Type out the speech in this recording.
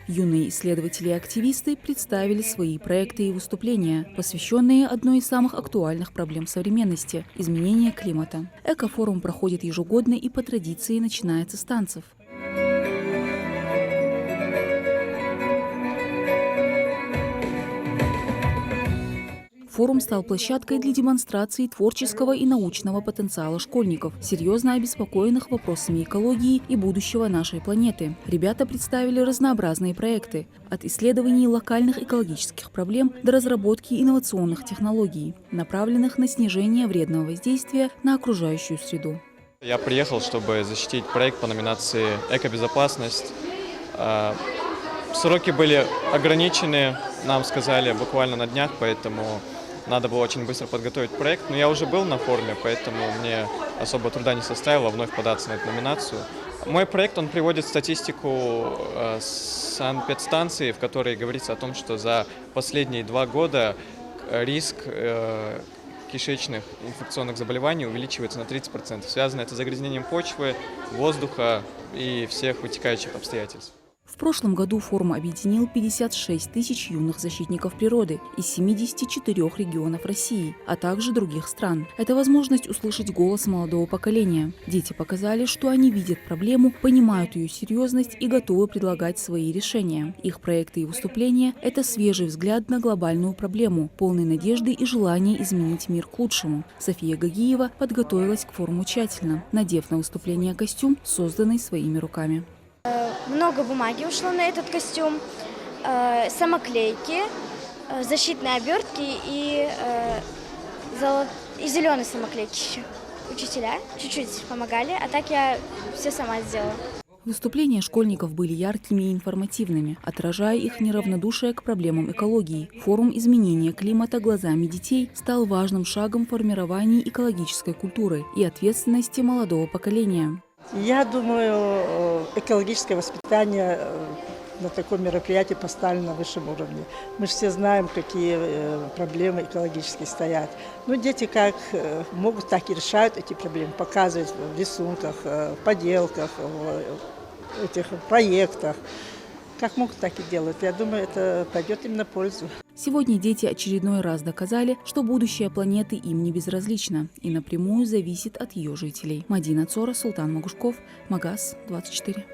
Юные исследователи и активисты представили свои проекты и выступления, посвященные одной из самых актуальных проблем современности – изменению климата. Экофорум проходит ежегодно и по традиции начинается с танцев. Форум стал площадкой для демонстрации творческого и научного потенциала школьников, серьезно обеспокоенных вопросами экологии и будущего нашей планеты. Ребята представили разнообразные проекты – от исследований локальных экологических проблем до разработки инновационных технологий, направленных на снижение вредного воздействия на окружающую среду. Я приехал, чтобы защитить проект по номинации «Экобезопасность». Сроки были ограничены, нам сказали буквально на днях, поэтому надо было очень быстро подготовить проект. Но я уже был на форуме, поэтому мне особо труда не составило вновь податься на эту номинацию. Мой проект, он приводит статистику санэпидстанции, в которой говорится о том, что за последние 2 года риск кишечных инфекционных заболеваний увеличивается на 30%. Связано это с загрязнением почвы, воздуха и всех вытекающих обстоятельств. В прошлом году форум объединил 56 тысяч юных защитников природы из 74 регионов России, а также других стран. Это возможность услышать голос молодого поколения. Дети показали, что они видят проблему, понимают ее серьезность и готовы предлагать свои решения. Их проекты и выступления – это свежий взгляд на глобальную проблему, полный надежды и желания изменить мир к лучшему. София Гагиева подготовилась к форуму тщательно, надев на выступление костюм, созданный своими руками. Много бумаги ушло на этот костюм, самоклейки, защитные обертки и зеленые самоклейки еще. Учителя чуть-чуть помогали, а так я все сама сделала. Выступления школьников были яркими и информативными, отражая их неравнодушие к проблемам экологии. Форум изменения климата глазами детей стал важным шагом в формировании экологической культуры и ответственности молодого поколения. Я думаю, экологическое воспитание на таком мероприятии поставлено на высшем уровне. Мы же все знаем, какие проблемы экологические стоят. Но дети как могут, так и решают эти проблемы, показывают в рисунках, в поделках, в этих проектах. Как могут, так и делают. Я думаю, это пойдет им на пользу. Сегодня дети очередной раз доказали, что будущее планеты им не безразлично и напрямую зависит от ее жителей. Мадина Цора, Султан Магушков, Магаз 24.